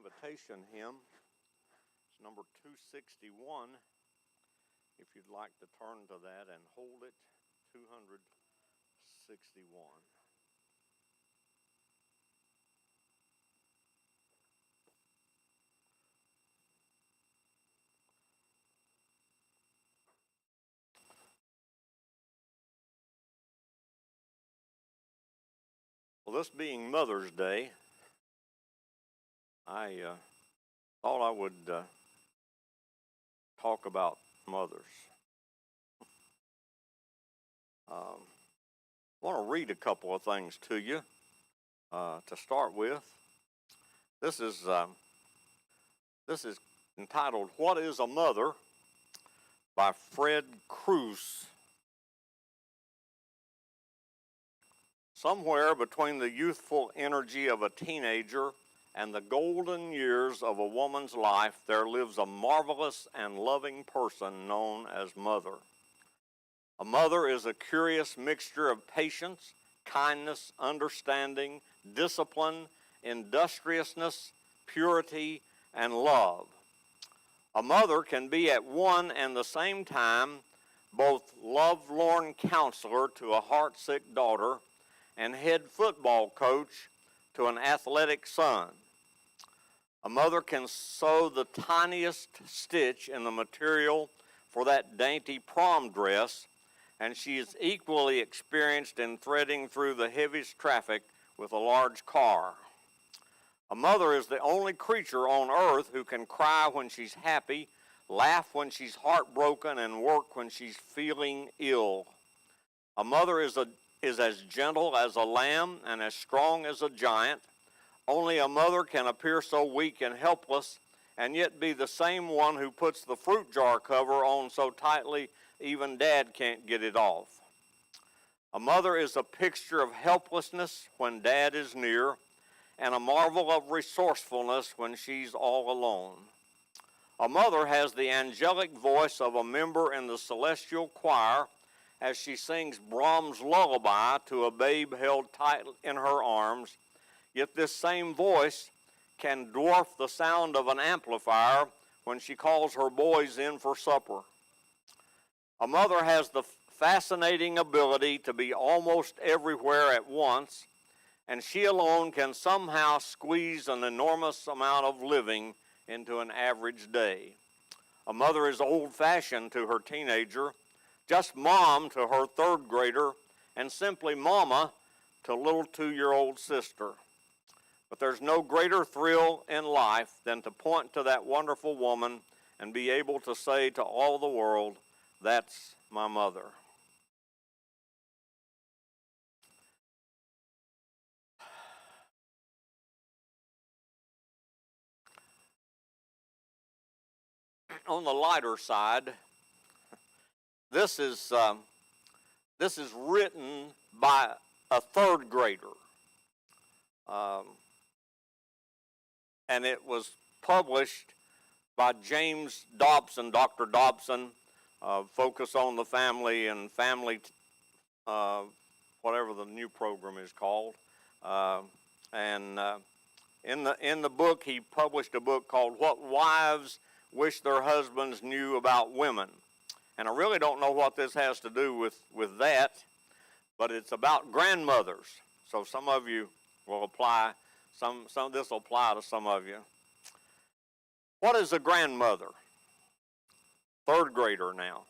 invitation hymn. It's number 261. If you'd like to turn to that and hold it, 261. Well, this being Mother's Day, I thought I would talk about mothers. I want to read a couple of things to you to start with. This is entitled "What is a Mother" by Fred Cruz. Somewhere between the youthful energy of a teenager and the golden years of a woman's life, there lives a marvelous and loving person known as mother. A mother is a curious mixture of patience, kindness, understanding, discipline, industriousness, purity, and love. A mother can be at one and the same time both lovelorn counselor to a heartsick daughter and head football coach to an athletic son. A mother can sew the tiniest stitch in the material for that dainty prom dress, and she is equally experienced in threading through the heaviest traffic with a large car. A mother is the only creature on earth who can cry when she's happy, laugh when she's heartbroken, and work when she's feeling ill. A mother is as gentle as a lamb and as strong as a giant. Only a mother can appear so weak and helpless and yet be the same one who puts the fruit jar cover on so tightly even Dad can't get it off. A mother is a picture of helplessness when Dad is near and a marvel of resourcefulness when she's all alone. A mother has the angelic voice of a member in the celestial choir as she sings Brahms' lullaby to a babe held tight in her arms, yet this same voice can dwarf the sound of an amplifier when she calls her boys in for supper. A mother has the fascinating ability to be almost everywhere at once, and she alone can somehow squeeze an enormous amount of living into an average day. A mother is old-fashioned to her teenager, just mom to her third grader, and simply mama to little 2-year-old sister. But there's no greater thrill in life than to point to that wonderful woman and be able to say to all the world, "That's my mother." On the lighter side, this is written by a third grader. And it was published by James Dobson, Dr. Dobson, Focus on the Family and Family, whatever the new program is called. In the book, he published a book called What Wives Wish Their Husbands Knew About Women. And I really don't know what this has to do with that, but it's about grandmothers. So some of you will apply, some of this will apply to some of you. What is a grandmother? Third grader now.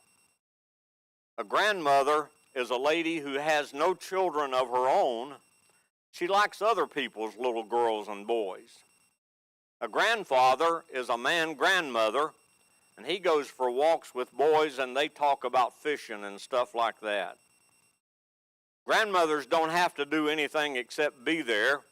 A grandmother is a lady who has no children of her own. She likes other people's little girls and boys. A grandfather is a man grandmother, and he goes for walks with boys and they talk about fishing and stuff like that. Grandmothers don't have to do anything except be there.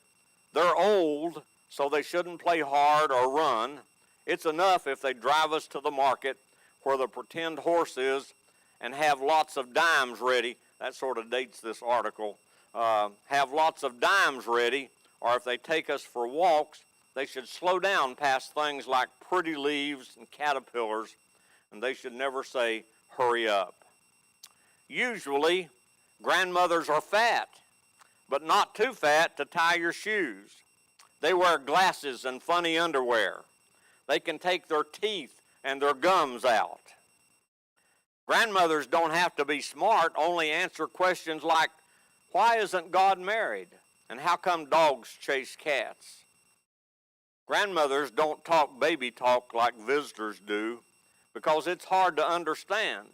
They're old, so they shouldn't play hard or run. It's enough if they drive us to the market where the pretend horse is and have lots of dimes ready. That sort of dates this article. Have lots of dimes ready, or if they take us for walks, they should slow down past things like pretty leaves and caterpillars, and they should never say, "Hurry up." Usually, grandmothers are fat, but not too fat to tie your shoes. They wear glasses and funny underwear. They can take their teeth and their gums out. Grandmothers don't have to be smart, only answer questions like, why isn't God married? And how come dogs chase cats? Grandmothers don't talk baby talk like visitors do because it's hard to understand.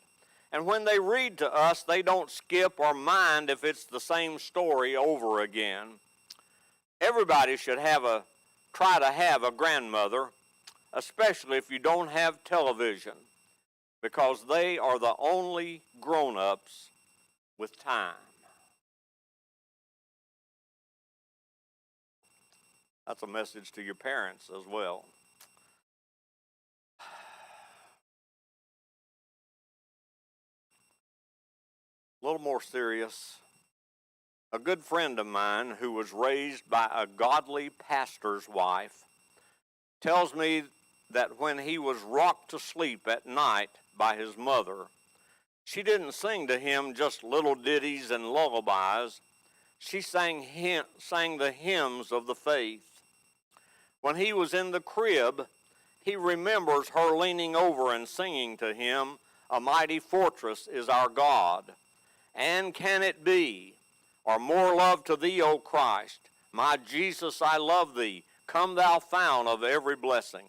And when they read to us, they don't skip or mind if it's the same story over again. Everybody should try to have a grandmother, especially if you don't have television, because they are the only grown-ups with time. That's a message to your parents as well. A little more serious. A good friend of mine who was raised by a godly pastor's wife tells me that when he was rocked to sleep at night by his mother, she didn't sing to him just little ditties and lullabies. She sang the hymns of the faith. When he was in the crib, he remembers her leaning over and singing to him, "A mighty fortress is our God. And can it be, or more love to thee, O Christ? My Jesus, I love thee. Come thou fount of every blessing."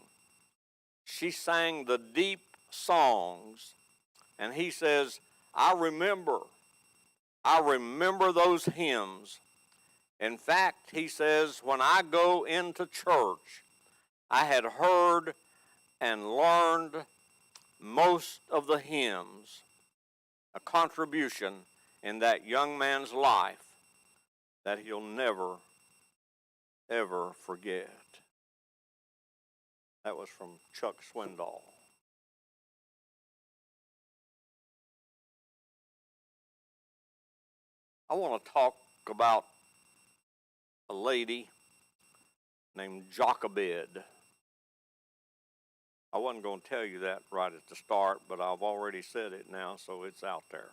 She sang the deep songs, and he says, I remember those hymns. In fact, he says, when I go into church, I had heard and learned most of the hymns, a contribution in that young man's life that he'll never, ever forget. That was from Chuck Swindoll. I want to talk about a lady named Jochobed. I wasn't going to tell you that right at the start, but I've already said it now, so it's out there.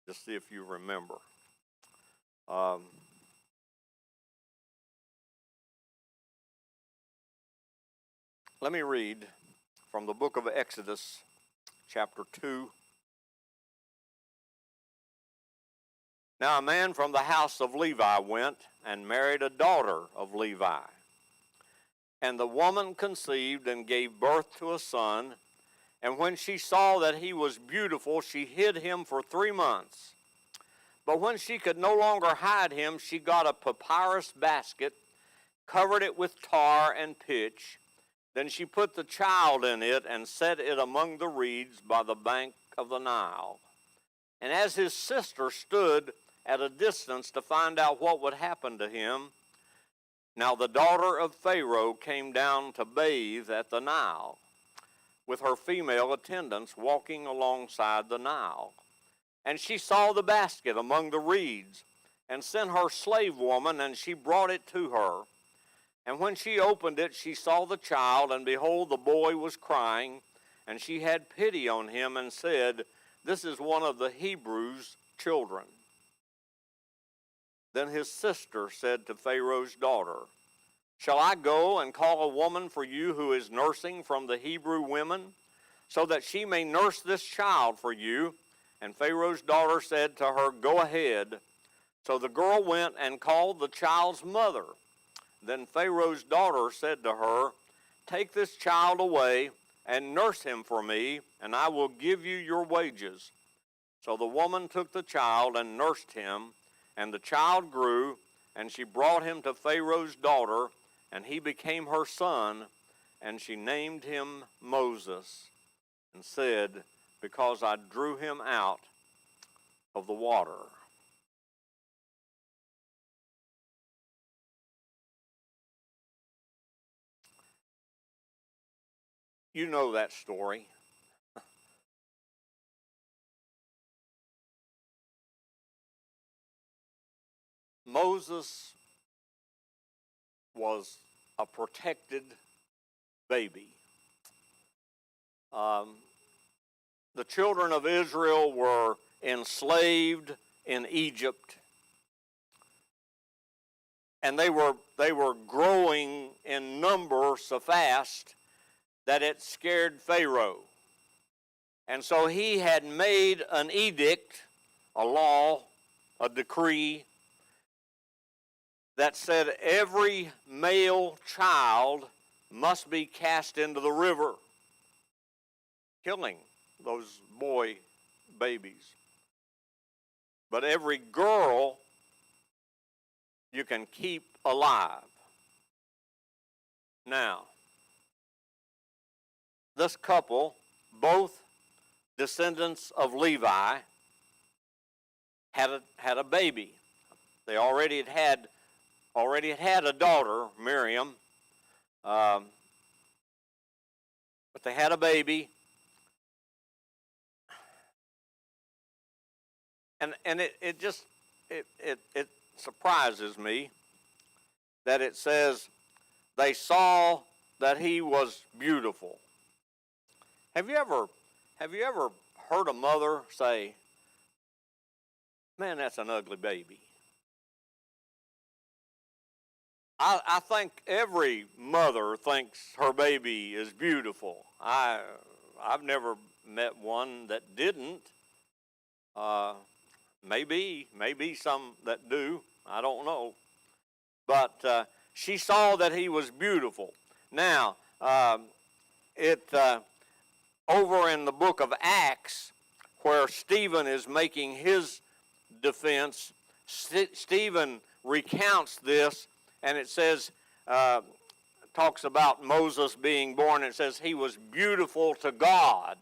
Just see if you remember. Let me read from the book of Exodus, chapter 2. Now a man from the house of Levi went and married a daughter of Levi. And the woman conceived and gave birth to a son. And when she saw that he was beautiful, she hid him for 3 months. But when she could no longer hide him, she got a papyrus basket, covered it with tar and pitch. Then she put the child in it and set it among the reeds by the bank of the Nile. And as his sister stood at a distance to find out what would happen to him, now the daughter of Pharaoh came down to bathe at the Nile, with her female attendants walking alongside the Nile. And she saw the basket among the reeds, and sent her slave woman, and she brought it to her. And when she opened it, she saw the child, and behold, the boy was crying. And she had pity on him, and said, "This is one of the Hebrews' children." Then his sister said to Pharaoh's daughter, "Shall I go and call a woman for you who is nursing from the Hebrew women, so that she may nurse this child for you?" And Pharaoh's daughter said to her, "Go ahead." So the girl went and called the child's mother. Then Pharaoh's daughter said to her, "Take this child away and nurse him for me, and I will give you your wages." So the woman took the child and nursed him, and the child grew, and she brought him to Pharaoh's daughter, and he became her son, and she named him Moses, and said, "Because I drew him out of the water." You know that story. Moses was a protected baby. The children of Israel were enslaved in Egypt. and they were growing in number so fast that it scared Pharaoh. And so he had made an edict, a law, a decree that said every male child must be cast into the river, killing those boy babies. But every girl you can keep alive. Now, this couple, both descendants of Levi, had a baby. They already had a daughter, Miriam, but they had a baby, and it just surprises me that it says they saw that he was beautiful. Have you ever heard a mother say, "Man, that's an ugly baby"? I think every mother thinks her baby is beautiful. I've never met one that didn't. Maybe some that do. I don't know. But she saw that he was beautiful. Now, over in the book of Acts, where Stephen is making his defense, Stephen recounts this, and it says, talks about Moses being born. It says he was beautiful to God.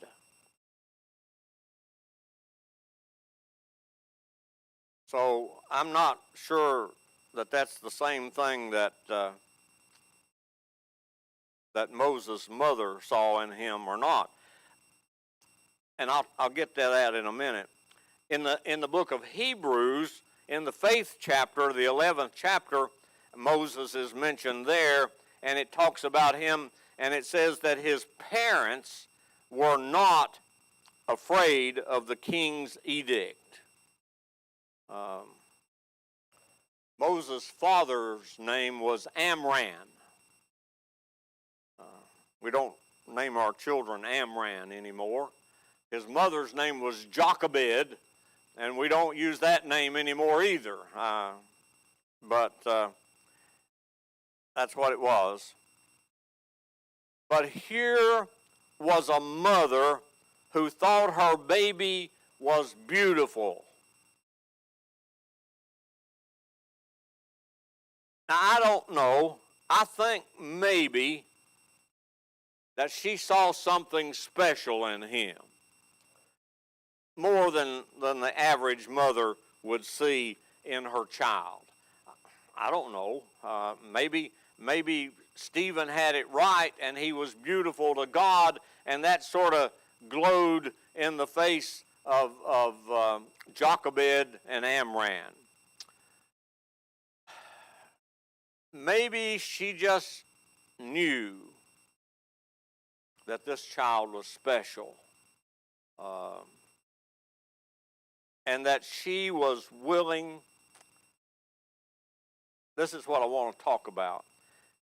So I'm not sure that that's the same thing that Moses' mother saw in him or not. And I'll get to that in a minute. In the book of Hebrews, in the faith chapter, the 11th chapter, Moses is mentioned there, and it talks about him, and it says that his parents were not afraid of the king's edict. Moses' father's name was Amram. We don't name our children Amram anymore. His mother's name was Jochobed, and we don't use that name anymore either. But that's what it was. But here was a mother who thought her baby was beautiful. Now, I don't know. I think maybe that she saw something special in him, more than the average mother would see in her child. I don't know. Maybe Stephen had it right, and he was beautiful to God, and that sort of glowed in the face of Jochobed and Amram. Maybe she just knew that this child was special, and that she was willing. This is what I want to talk about.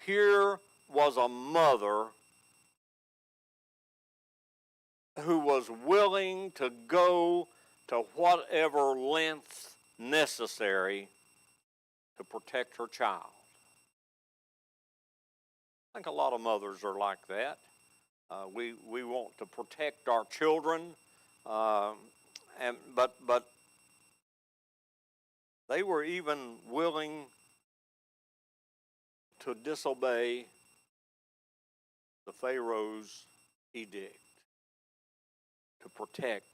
Here was a mother who was willing to go to whatever lengths necessary to protect her child. I think a lot of mothers are like that. We want to protect our children, but they were even willing to disobey the Pharaoh's edict to protect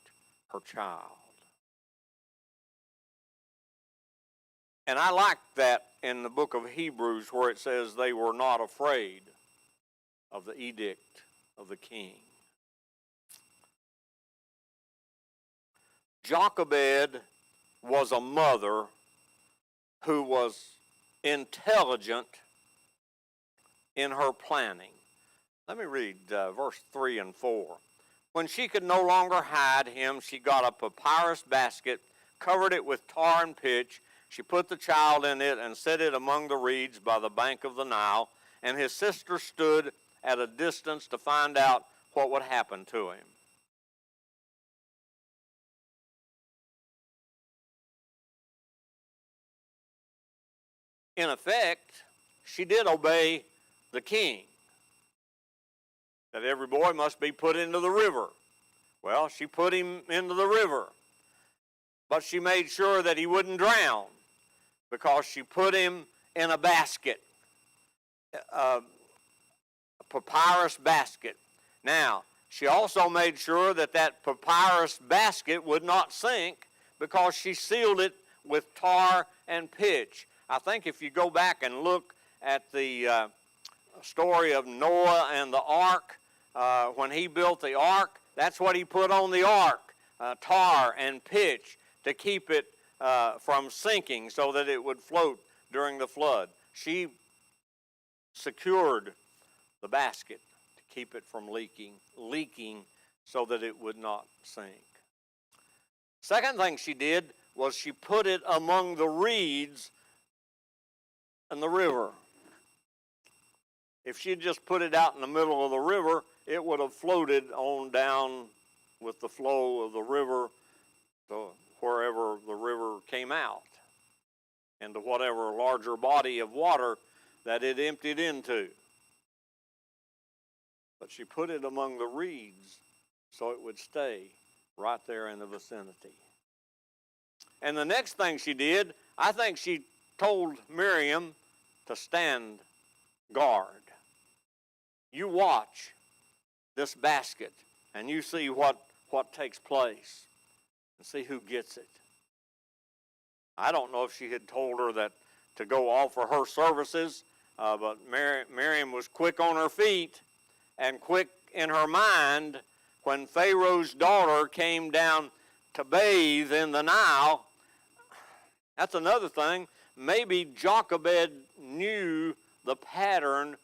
her child. And I like that in the book of Hebrews where it says they were not afraid of the edict of the king. Jochobed was a mother who was intelligent in her planning. Let me read verse 3 and 4. When she could no longer hide him, she got a papyrus basket, covered it with tar and pitch, She put the child in it and set it among the reeds by the bank of the Nile, and his sister stood at a distance to find out what would happen to him. In effect, she did obey the king, that every boy must be put into the river. Well, she put him into the river, but she made sure that he wouldn't drown because she put him in a basket, a papyrus basket. Now, she also made sure that that papyrus basket would not sink because she sealed it with tar and pitch. I think if you go back and look at the story of Noah and the ark, when he built the ark, that's what he put on the ark, tar and pitch, to keep it from sinking so that it would float during the flood. She secured the basket to keep it from leaking so that it would not sink. Second thing she did was she put it among the reeds in the river. If she'd just put it out in the middle of the river, it would have floated on down with the flow of the river to wherever the river came out, and to whatever larger body of water that it emptied into. But she put it among the reeds so it would stay right there in the vicinity. And the next thing she did, I think she told Miriam to stand guard. You watch this basket and you see what takes place and see who gets it. I don't know if she had told her that to go offer her services, but Miriam was quick on her feet and quick in her mind when Pharaoh's daughter came down to bathe in the Nile. That's another thing. Maybe Jochobed knew the pattern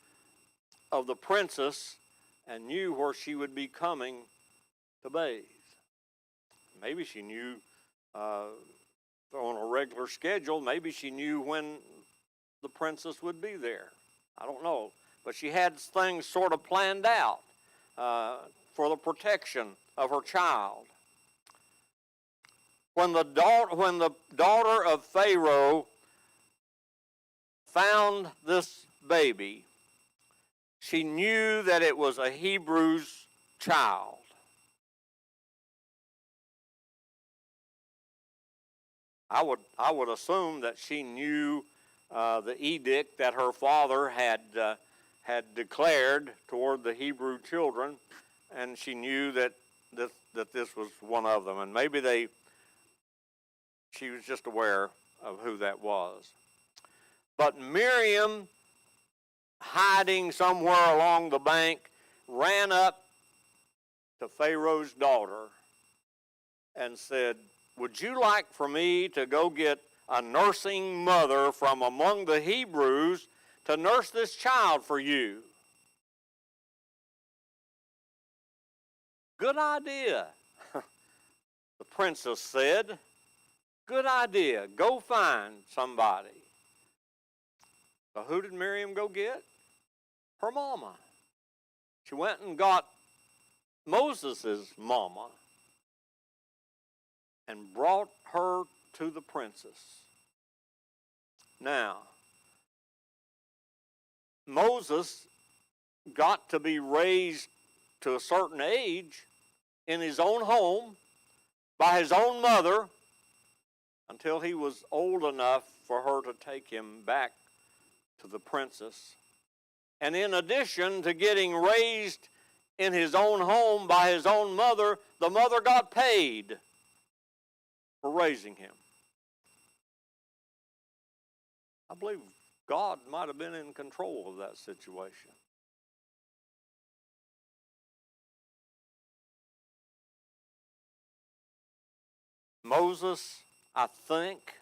of the princess and knew where she would be coming to bathe. Maybe she knew on a regular schedule, maybe she knew when the princess would be there. I don't know. But she had things sort of planned out for the protection of her child. When the daughter of Pharaoh found this baby, she knew that it was a Hebrew's child. I would assume that she knew the edict that her father had declared toward the Hebrew children, and she knew that this was one of them, and maybe she was just aware of who that was. But Miriam, hiding somewhere along the bank, ran up to Pharaoh's daughter and said, "Would you like for me to go get a nursing mother from among the Hebrews to nurse this child for you?" "Good idea," the princess said. "Good idea. Go find somebody." So who did Miriam go get? Her mama. She went and got Moses' mama and brought her to the princess. Now, Moses got to be raised to a certain age in his own home by his own mother until he was old enough for her to take him back to the princess. And in addition to getting raised in his own home by his own mother, the mother got paid for raising him. I believe God might have been in control of that situation. Moses, I think,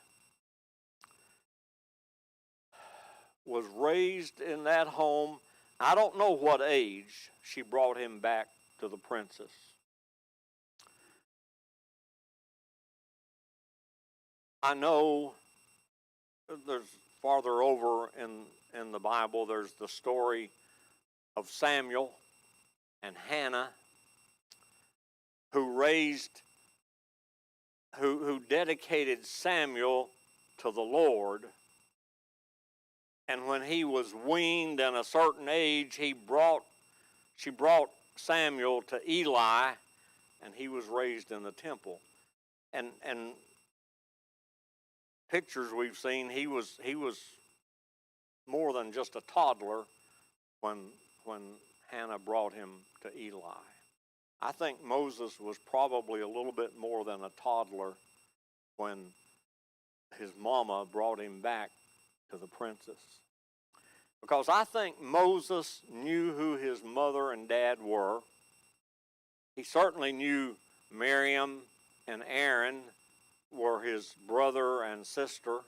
was raised in that home. I don't know what age she brought him back to the princess. I know there's farther over in the Bible, there's the story of Samuel and Hannah, who dedicated Samuel to the Lord. And when he was weaned in a certain age, she brought Samuel to Eli, and he was raised in the temple. And pictures we've seen, he was more than just a toddler when Hannah brought him to Eli. I think Moses was probably a little bit more than a toddler when his mama brought him back to the princess. Because I think Moses knew who his mother and dad were. He certainly knew Miriam and Aaron were his brother and sister.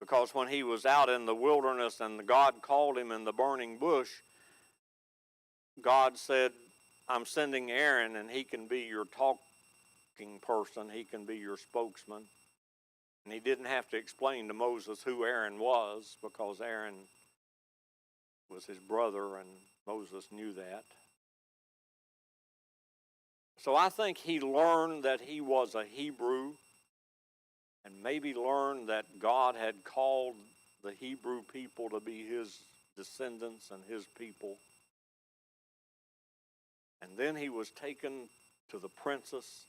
Because when he was out in the wilderness and God called him in the burning bush, God said, I'm sending Aaron, and he can be your talking person. He can be your spokesman. And he didn't have to explain to Moses who Aaron was, because Aaron was his brother, and Moses knew that. So I think he learned that he was a Hebrew, and maybe learned that God had called the Hebrew people to be his descendants and his people. And then he was taken to the princess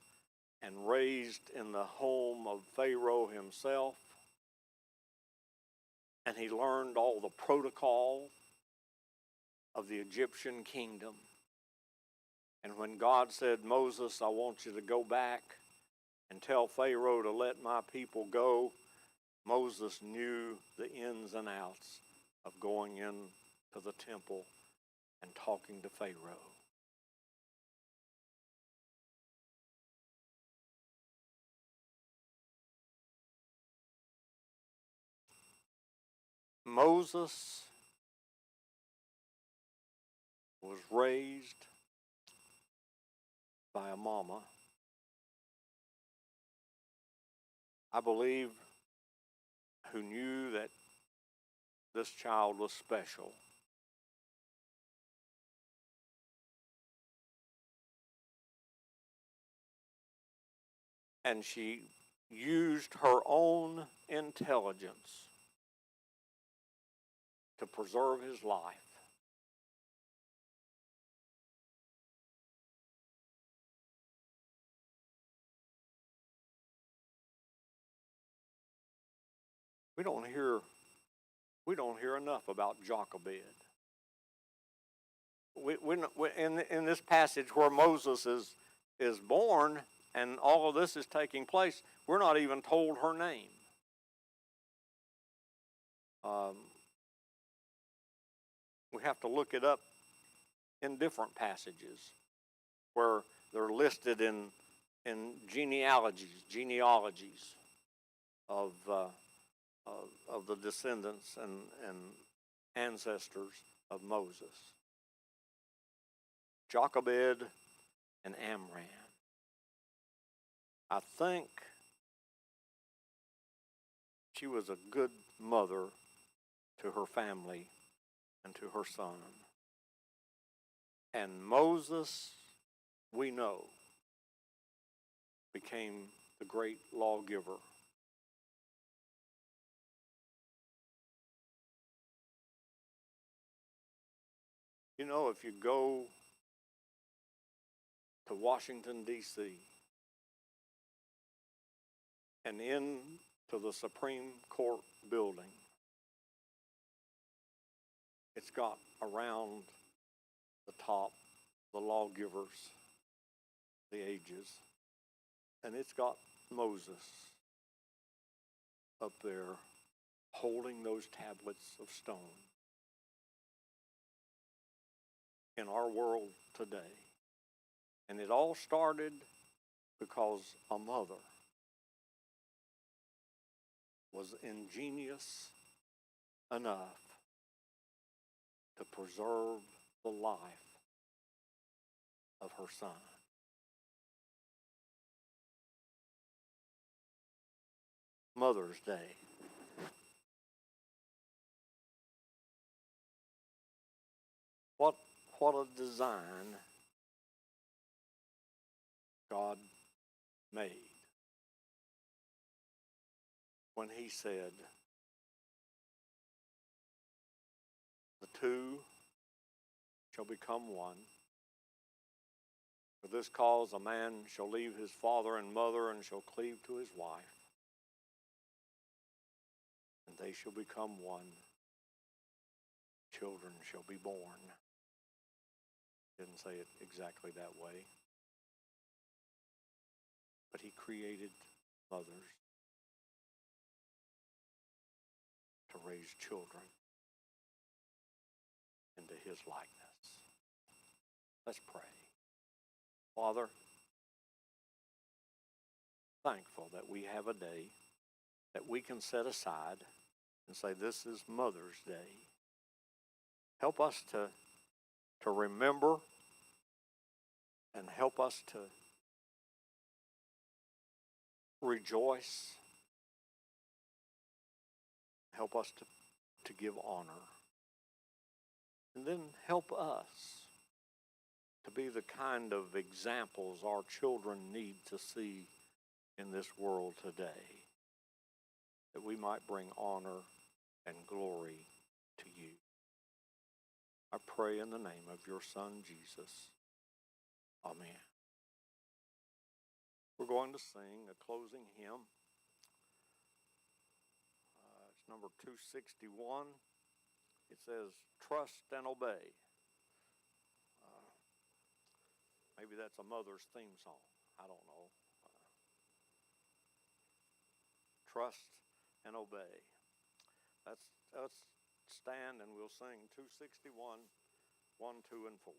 and raised in the home of Pharaoh himself. And he learned all the protocol of the Egyptian kingdom. And when God said, Moses, I want you to go back and tell Pharaoh to let my people go, Moses knew the ins and outs of going into the temple and talking to Pharaoh. Moses was raised by a mama, I believe, who knew that this child was special. And she used her own intelligence to preserve his life. We don't hear enough about Jochobed. In this passage where Moses is born and all of this is taking place, we're not even told her name. We have to look it up in different passages where they're listed in genealogies of the descendants and ancestors of Moses. Jochobed and Amram. I think she was a good mother to her family and to her son. And Moses, we know, became the great lawgiver. You know, if you go to Washington, D.C., and into the Supreme Court building, it's got around the top the lawgivers, the ages, and it's got Moses up there holding those tablets of stone. In our world today. And it all started because a mother was ingenious enough to preserve the life of her son. Mother's Day. what a design God made when he said, the two shall become one. For this cause a man shall leave his father and mother and shall cleave to his wife, and they shall become one. Children shall be born. Didn't say it exactly that way. But he created mothers to raise children into his likeness. Let's pray. Father, thankful that we have a day that we can set aside and say, this is Mother's Day. Help us to remember, and help us to rejoice. Help us to give honor. And then help us to be the kind of examples our children need to see in this world today, that we might bring honor and glory to you. I pray in the name of your Son, Jesus. Amen. We're going to sing a closing hymn. It's number 261. It says, Trust and Obey. Maybe that's a mother's theme song. I don't know. Trust and obey. Let's stand and we'll sing 261, 1, 2, and 4.